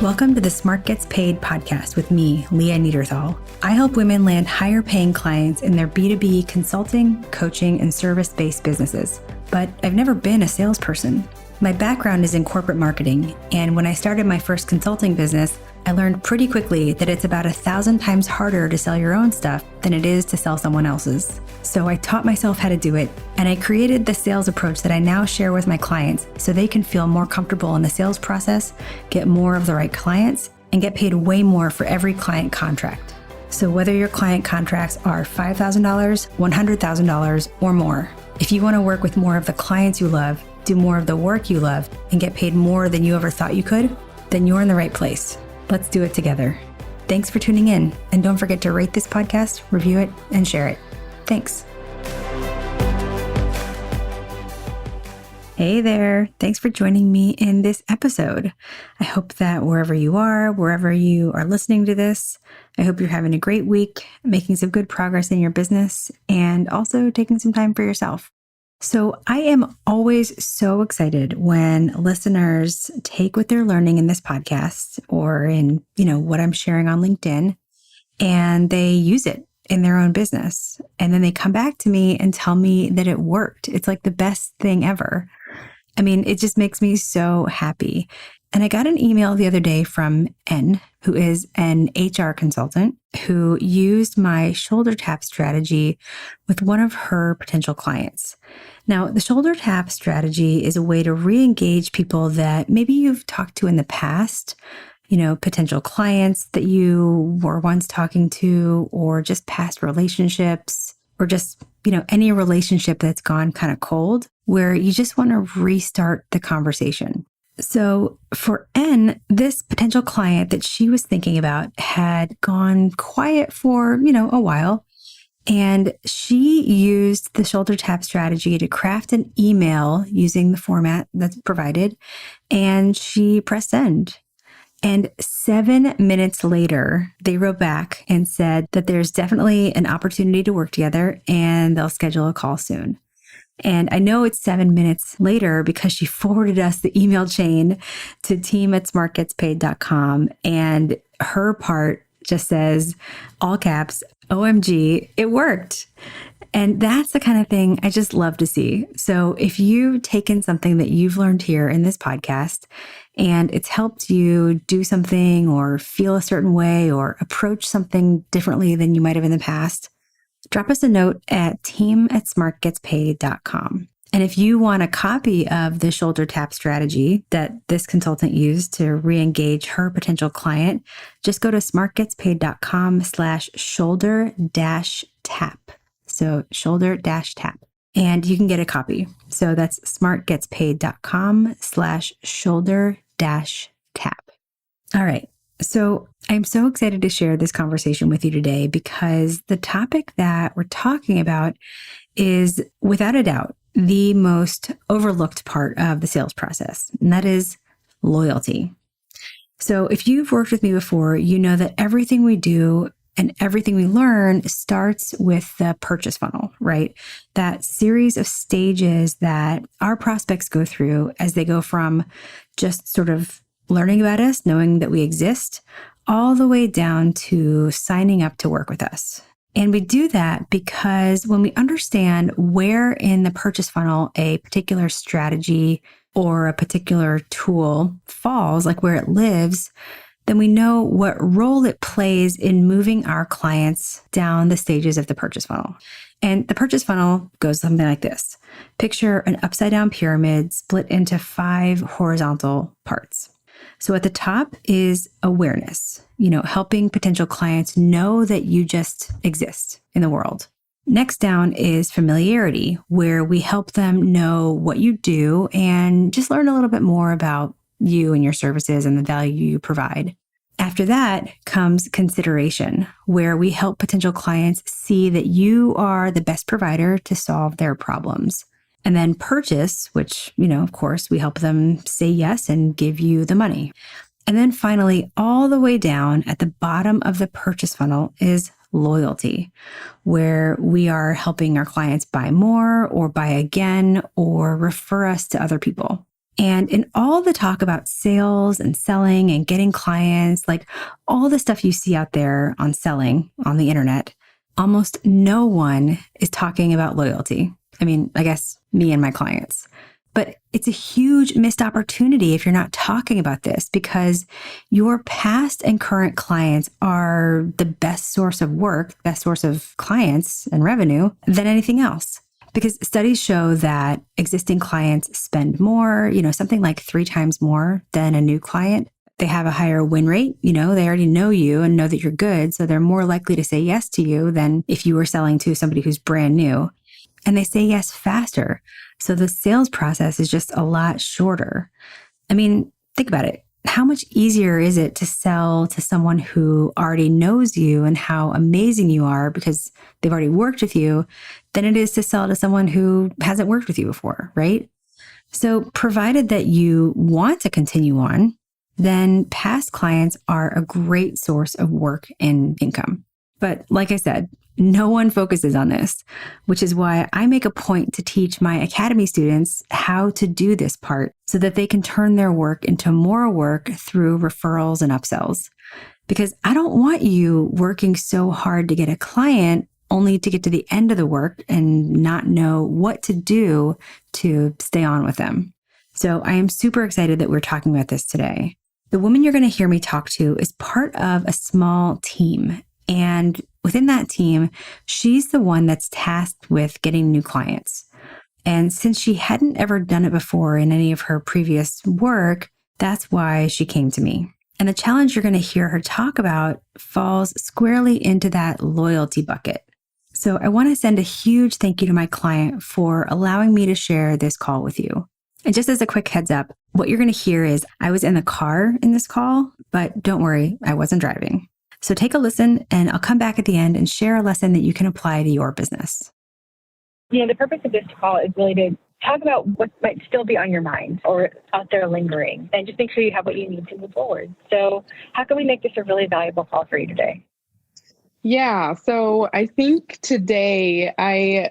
Welcome to the Smart Gets Paid podcast with me, Leah Niederthal. I help women land higher paying clients in their B2B consulting, coaching, and service-based businesses. But I've never been a salesperson. My background is in corporate marketing, and when I started my first consulting business, I learned pretty quickly that it's about 1,000 times harder to sell your own stuff than it is to sell someone else's. So I taught myself how to do it, and I created the sales approach that I now share with my clients so they can feel more comfortable in the sales process, get more of the right clients, and get paid way more for every client contract. So whether your client contracts are $5,000, $100,000, or more, if you want to work with more of the clients you love, do more of the work you love, and get paid more than you ever thought you could, then you're in the right place. Let's do it together. Thanks for tuning in, and don't forget to rate this podcast, review it, and share it. Thanks. Hey there. Thanks for joining me in this episode. I hope that wherever you are listening to this, I hope you're having a great week, making some good progress in your business, and also taking some time for yourself. So I am always so excited when listeners take what they're learning in this podcast or in, what I'm sharing on LinkedIn, and they use it in their own business. And then they come back to me and tell me that it worked. It's like the best thing ever. I mean, it just makes me so happy. And I got an email the other day from N, who is an HR consultant who used my shoulder tap strategy with one of her potential clients. Now, the shoulder tap strategy is a way to re-engage people that maybe you've talked to in the past, potential clients that you were once talking to, or just past relationships, or just, any relationship that's gone kind of cold, where you just want to restart the conversation. So for N, this potential client that she was thinking about had gone quiet for, a while. And she used the shoulder tap strategy to craft an email using the format that's provided. And she pressed send. And 7 minutes later, they wrote back and said that there's definitely an opportunity to work together and they'll schedule a call soon. And I know it's 7 minutes later because she forwarded us the email chain to team@smartgetspaid.com. And her part just says, all caps, OMG, it worked. And that's the kind of thing I just love to see. So if you've taken something that you've learned here in this podcast and it's helped you do something or feel a certain way or approach something differently than you might have in the past, drop us a note at team@smartgetspaid.com. And if you want a copy of the shoulder tap strategy that this consultant used to re-engage her potential client, just go to smartgetspaid.com/shoulder-tap. So shoulder-tap. And you can get a copy. So that's smartgetspaid.com/shoulder-tap. All right. So I'm so excited to share this conversation with you today because the topic that we're talking about is, without a doubt, the most overlooked part of the sales process, and that is loyalty. So if you've worked with me before, you know that everything we do and everything we learn starts with the purchase funnel, right? That series of stages that our prospects go through as they go from just sort of learning about us, knowing that we exist, all the way down to signing up to work with us. And we do that because when we understand where in the purchase funnel a particular strategy or a particular tool falls, like where it lives, then we know what role it plays in moving our clients down the stages of the purchase funnel. And the purchase funnel goes something like this. Picture an upside down pyramid split into 5 horizontal parts. So at the top is awareness, helping potential clients know that you just exist in the world. Next down is familiarity, where we help them know what you do and just learn a little bit more about you and your services and the value you provide. After that comes consideration, where we help potential clients see that you are the best provider to solve their problems. And then purchase, which, of course, we help them say yes and give you the money. And then finally, all the way down at the bottom of the purchase funnel is loyalty, where we are helping our clients buy more or buy again or refer us to other people. And in all the talk about sales and selling and getting clients, like all the stuff you see out there on selling on the internet, almost no one is talking about loyalty. I mean, I guess me and my clients. But it's a huge missed opportunity if you're not talking about this, because your past and current clients are the best source of work, best source of clients and revenue than anything else. Because studies show that existing clients spend more, something like 3 times more than a new client. They have a higher win rate. They already know you and know that you're good. So they're more likely to say yes to you than if you were selling to somebody who's brand new. And they say yes faster. So the sales process is just a lot shorter. I mean, think about it. How much easier is it to sell to someone who already knows you and how amazing you are because they've already worked with you than it is to sell to someone who hasn't worked with you before, right? So provided that you want to continue on, then past clients are a great source of work and income. But like I said, no one focuses on this, which is why I make a point to teach my academy students how to do this part so that they can turn their work into more work through referrals and upsells. Because I don't want you working so hard to get a client only to get to the end of the work and not know what to do to stay on with them. So I am super excited that we're talking about this today. The woman you're going to hear me talk to is part of a small team. And within that team, she's the one that's tasked with getting new clients. And since she hadn't ever done it before in any of her previous work, that's why she came to me. And the challenge you're going to hear her talk about falls squarely into that loyalty bucket. So I want to send a huge thank you to my client for allowing me to share this call with you. And just as a quick heads up, what you're going to hear is I was in the car in this call, but don't worry, I wasn't driving. So take a listen, and I'll come back at the end and share a lesson that you can apply to your business. The purpose of this call is really to talk about what might still be on your mind or out there lingering, and just make sure you have what you need to move forward. So how can we make this a really valuable call for you today? Yeah, so I think today,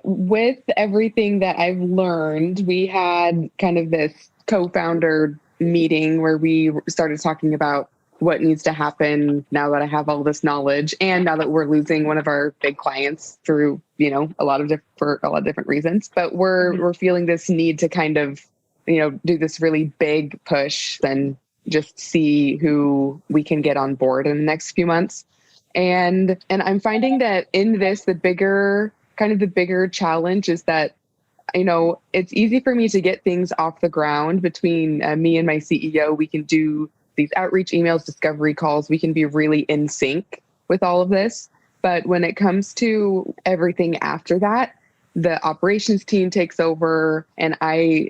with everything that I've learned, we had kind of this co-founder meeting where we started talking about what needs to happen now that I have all this knowledge, and now that we're losing one of our big clients through, a lot of different reasons. But we're feeling this need to kind of, do this really big push and just see who we can get on board in the next few months. And I'm finding that in this, the bigger challenge is that, it's easy for me to get things off the ground between me and my CEO. We can do these outreach emails, discovery calls. We can be really in sync with all of this. But when it comes to everything after that, the operations team takes over, and I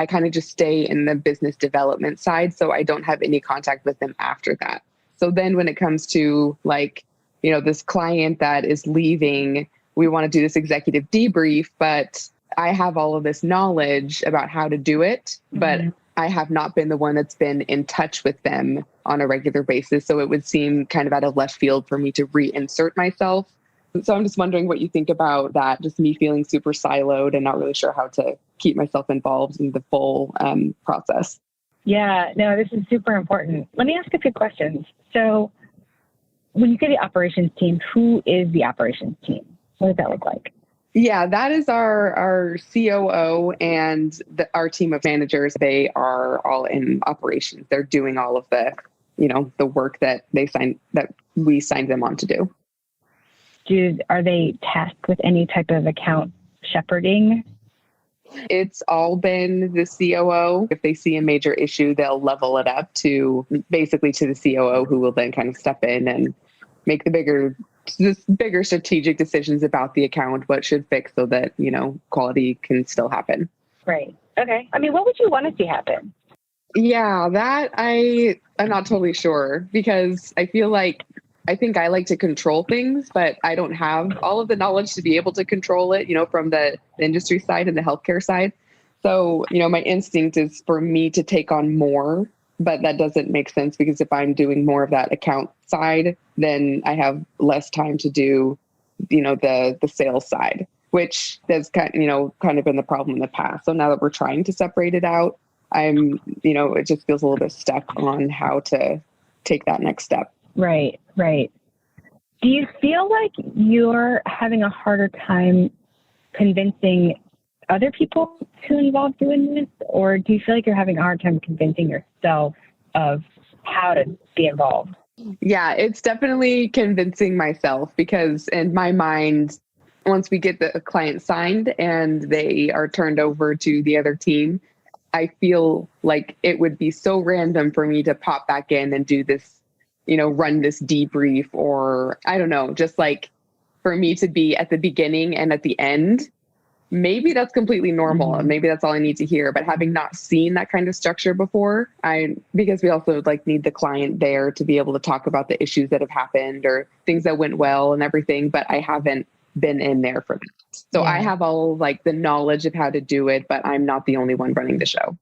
kind of just stay in the business development side. So I don't have any contact with them after that. So then when it comes to this client that is leaving, we want to do this executive debrief, but I have all of this knowledge about how to do it, but I have not been the one that's been in touch with them on a regular basis. So it would seem kind of out of left field for me to reinsert myself. So I'm just wondering what you think about that, just me feeling super siloed and not really sure how to keep myself involved in the full process. Yeah, no, this is super important. Let me ask a few questions. So when you say the operations team, who is the operations team? What does that look like? Yeah, that is our COO and our team of managers. They are all in operations. They're doing all of the, the work that we signed them on to do. Are they tasked with any type of account shepherding? It's all been the COO. If they see a major issue, they'll level it up to the COO, who will then kind of step in and make the bigger strategic decisions about the account, what should fix so that, quality can still happen. Right. Okay. I mean, what would you want to see happen? Yeah, that I'm not totally sure, because I think I like to control things, but I don't have all of the knowledge to be able to control it, from the industry side and the healthcare side. So, my instinct is for me to take on more, but that doesn't make sense, because if I'm doing more of that account side, then I have less time to do, the sales side, which has kind of been the problem in the past. So now that we're trying to separate it out, it just feels a little bit stuck on how to take that next step. Right, right. Do you feel like you're having a harder time convincing other people to involve you in this? Or do you feel like you're having a hard time convincing yourself of how to be involved? Yeah, it's definitely convincing myself, because in my mind, once we get the client signed and they are turned over to the other team, I feel like it would be so random for me to pop back in and do this, run this debrief, or I don't know, just like for me to be at the beginning and at the end. Maybe that's completely normal, and maybe that's all I need to hear. But having not seen that kind of structure before, because we also need the client there to be able to talk about the issues that have happened or things that went well and everything. But I haven't been in there for that. So I have all the knowledge of how to do it, but I'm not the only one running the show.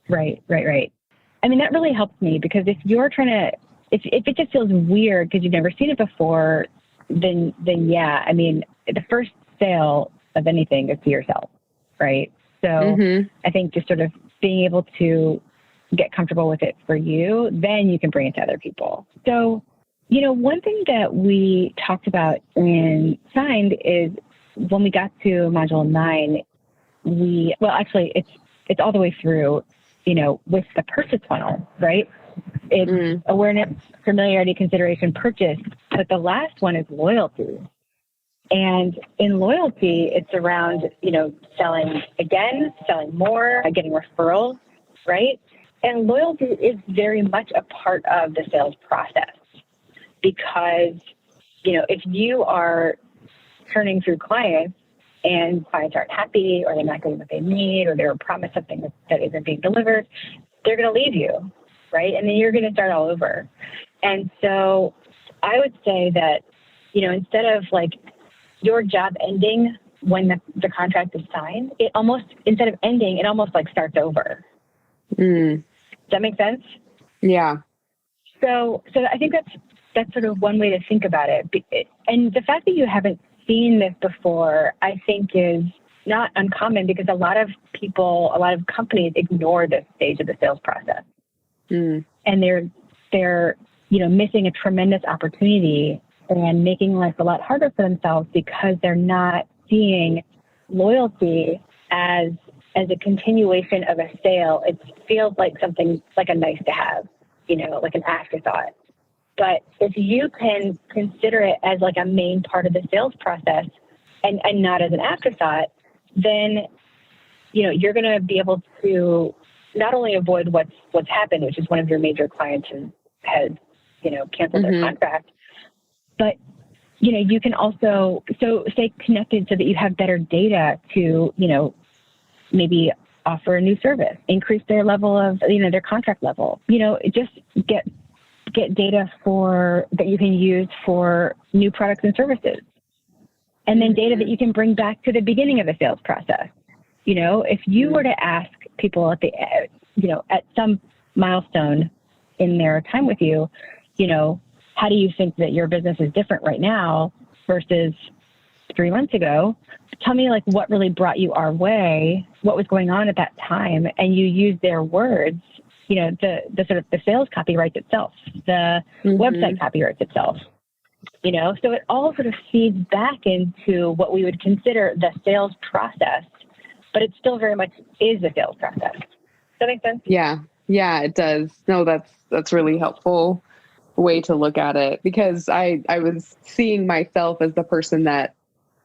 Right. I mean, that really helps me, because if you're trying to, if it just feels weird because you've never seen it before, then yeah, I mean, the first sale of anything is to yourself, right? So I think just sort of being able to get comfortable with it for you, then you can bring it to other people. So, one thing that we talked about in Signed is when we got to module 9, it's all the way through, with the purchase funnel, right? It's awareness, familiarity, consideration, purchase, but the last one is loyalty. And in loyalty, it's around, selling again, selling more, getting referrals, right? And loyalty is very much a part of the sales process, because, if you are turning through clients and clients aren't happy, or they're not getting what they need, or they're promised something that isn't being delivered, they're going to leave you, right? And then you're going to start all over. And so I would say that, instead of your job ending when the contract is signed, instead of ending, it almost starts over. Does that make sense? Yeah. So I think that's sort of one way to think about it. And the fact that you haven't seen this before, I think, is not uncommon, because a lot of companies ignore this stage of the sales process. And they're missing a tremendous opportunity and making life a lot harder for themselves, because they're not seeing loyalty as a continuation of a sale. It feels like something like a nice to have, like an afterthought. But if you can consider it as a main part of the sales process and not as an afterthought, then, you're going to be able to not only avoid what's happened, which is one of your major clients has canceled their contract, but, you can also stay connected so that you have better data to, maybe offer a new service, increase their level of, their contract level, just get data that you can use for new products and services. And then data that you can bring back to the beginning of the sales process. If you were to ask people at at some milestone in their time with you, how do you think that your business is different right now versus 3 months ago? Tell me what really brought you our way, what was going on at that time, and you use their words. The sort of the sales copy writes itself, the website copy writes itself. So it all sort of feeds back into what we would consider the sales process, but it still very much is the sales process. Does that make sense? Yeah, it does. No, that's really helpful way to look at it, because I was seeing myself as the person that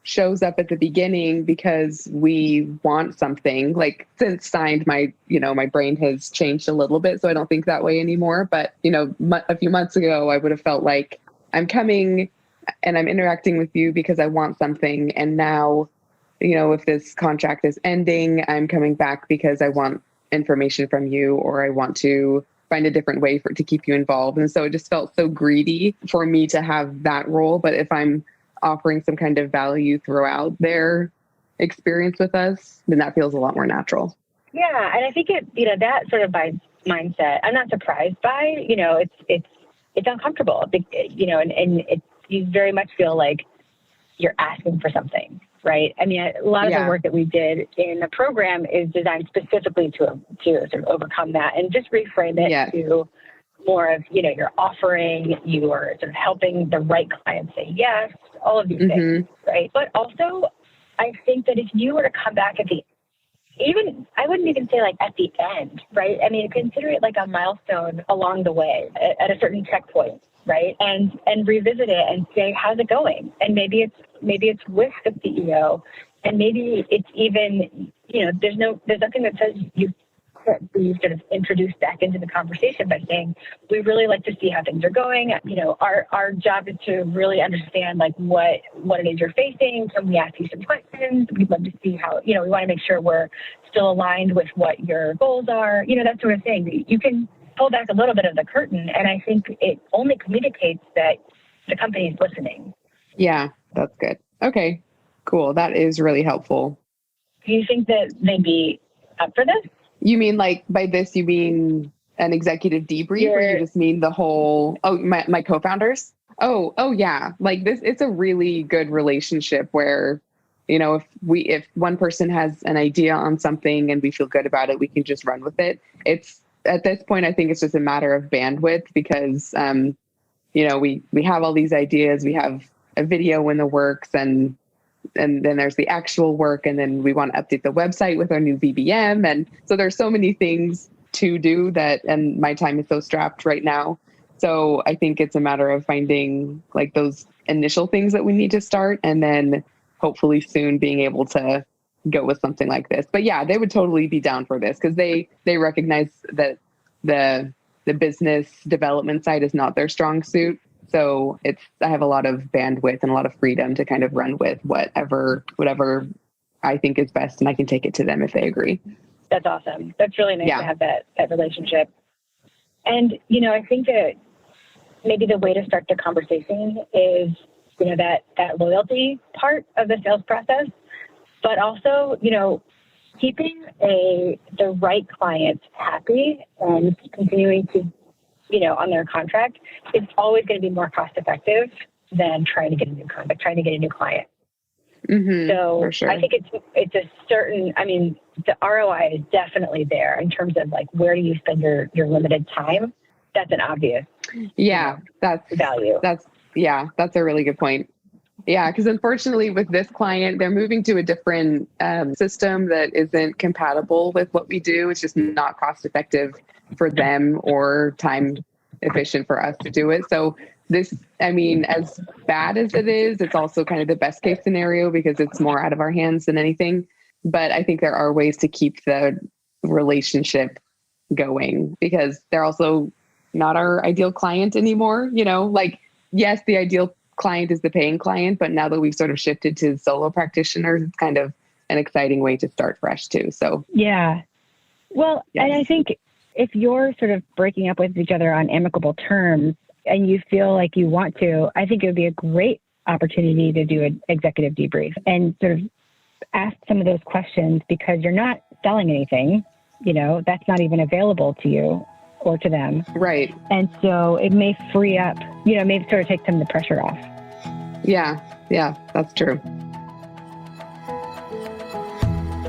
shows up at the beginning because we want something. Since Signed, my brain has changed a little bit, so I don't think that way anymore. But a few months ago, I would have felt like I'm coming and I'm interacting with you because I want something. And now, if this contract is ending, I'm coming back because I want information from you, or I want to find a different way to keep you involved. And so it just felt so greedy for me to have that role. But if I'm offering some kind of value throughout their experience with us, then that feels a lot more natural. Yeah. And I think that sort of mindset, I'm not surprised by, it's uncomfortable, and you very much feel like you're asking for something, right? I mean, a lot of the Yeah. work that we did in the program is designed specifically to sort of overcome that and just reframe it Yes. to more of, you're offering, you are sort of helping the right client say yes, all of these things, right? But also, I think that if you were to come back I wouldn't even say like at the end, right? I mean, consider it like a milestone along the way at a certain checkpoint, right? And revisit it and say, how's it going? And maybe it's with the CEO, and maybe it's even, there's nothing that says you be sort of introduced back into the conversation by saying, we really like to see how things are going. Our job is to really understand like what it is you're facing. Can we ask you some questions? We'd love to see how, we want to make sure we're still aligned with what your goals are. That sort of thing. You can pull back a little bit of the curtain, and I think it only communicates that the company is listening. Yeah, that's good. Okay, cool. That is really helpful. Do you think that they'd be up for this? You mean like by this, you mean an executive debrief, or you just mean the whole, my co-founders? Oh yeah. Like this, it's a really good relationship where, if one person has an idea on something and we feel good about it, we can just run with it. It's at this point, I think it's just a matter of bandwidth because, we have all these ideas, we have a video in the works, and then there's the actual work, and then we want to update the website with our new VBM. And so there's so many things to do and my time is so strapped right now. So I think it's a matter of finding like those initial things that we need to start, and then hopefully soon being able to go with something like this. But yeah, they would totally be down for this because they recognize that the business development side is not their strong suit. So I have a lot of bandwidth and a lot of freedom to kind of run with whatever I think is best, and I can take it to them if they agree. That's awesome. That's really nice to have that relationship. And, I think that maybe the way to start the conversation is, that loyalty part of the sales process, but also, keeping the right clients happy and continuing to, on their contract, it's always going to be more cost effective than trying to get a new contract, trying to get a new client. Mm-hmm, so for sure. I think it's a certain, the ROI is definitely there in terms of like, where do you spend your limited time? That's an obvious that's value. That's a really good point. Yeah, because unfortunately with this client, they're moving to a different system that isn't compatible with what we do. It's just not cost effective for them or time efficient for us to do it. So this, as bad as it is, it's also kind of the best case scenario because it's more out of our hands than anything. But I think there are ways to keep the relationship going because they're also not our ideal client anymore. Yes, the ideal client is the paying client, but now that we've sort of shifted to solo practitioners, it's kind of an exciting way to start fresh too. So yeah. Well, yes. And I think if you're sort of breaking up with each other on amicable terms and you feel like you want to, I think it would be a great opportunity to do an executive debrief and sort of ask some of those questions because you're not selling anything, that's not even available to you or to them. Right. And so it may free up, maybe sort of take some of the pressure off. Yeah, that's true.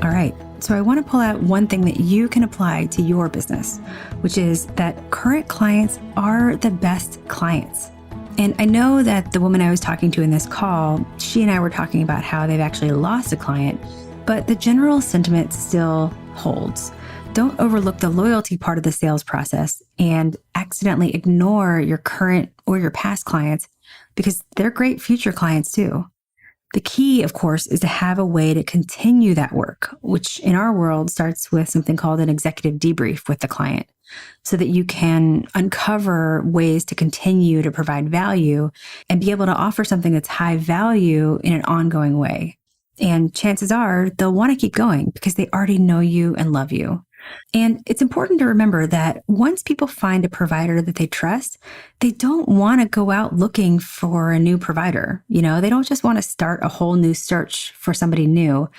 All right. So I want to pull out one thing that you can apply to your business, which is that current clients are the best clients. And I know that the woman I was talking to in this call, she and I were talking about how they've actually lost a client, but the general sentiment still holds. Don't overlook the loyalty part of the sales process and accidentally ignore your current or your past clients because they're great future clients too. The key, of course, is to have a way to continue that work, which in our world starts with something called an executive debrief with the client, so that you can uncover ways to continue to provide value and be able to offer something that's high value in an ongoing way. And chances are they'll want to keep going because they already know you and love you. And it's important to remember that once people find a provider that they trust, they don't want to go out looking for a new provider. They don't just want to start a whole new search for somebody new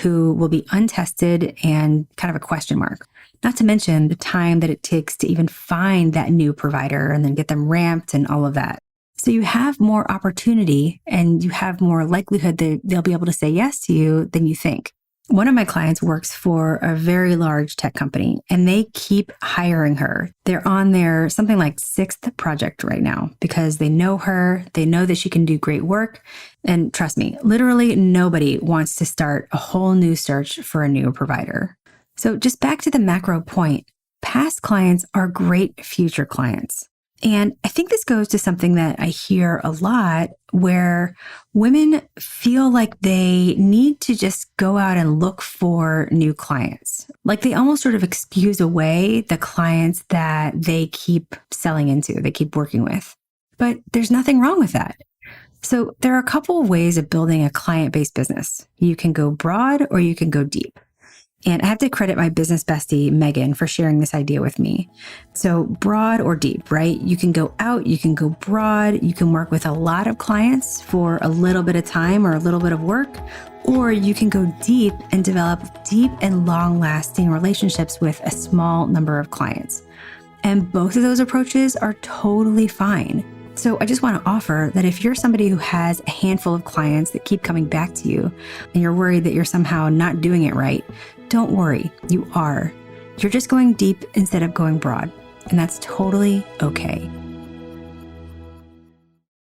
who will be untested and kind of a question mark. Not to mention the time that it takes to even find that new provider and then get them ramped and all of that. So you have more opportunity and you have more likelihood that they'll be able to say yes to you than you think. One of my clients works for a very large tech company and they keep hiring her. They're on their something like 6th project right now because they know her. They know that she can do great work. And trust me, literally nobody wants to start a whole new search for a new provider. So just back to the macro point, past clients are great future clients. And I think this goes to something that I hear a lot where women feel like they need to just go out and look for new clients. Like they almost sort of excuse away the clients that they keep selling into, they keep working with. But there's nothing wrong with that. So there are a couple of ways of building a client-based business. You can go broad or you can go deep. And I have to credit my business bestie, Megan, for sharing this idea with me. So broad or deep, right? You can go out, you can go broad, you can work with a lot of clients for a little bit of time or a little bit of work, or you can go deep and develop deep and long-lasting relationships with a small number of clients. And both of those approaches are totally fine. So I just want to offer that if you're somebody who has a handful of clients that keep coming back to you and you're worried that you're somehow not doing it right, don't worry, you are. You're just going deep instead of going broad, and that's totally okay.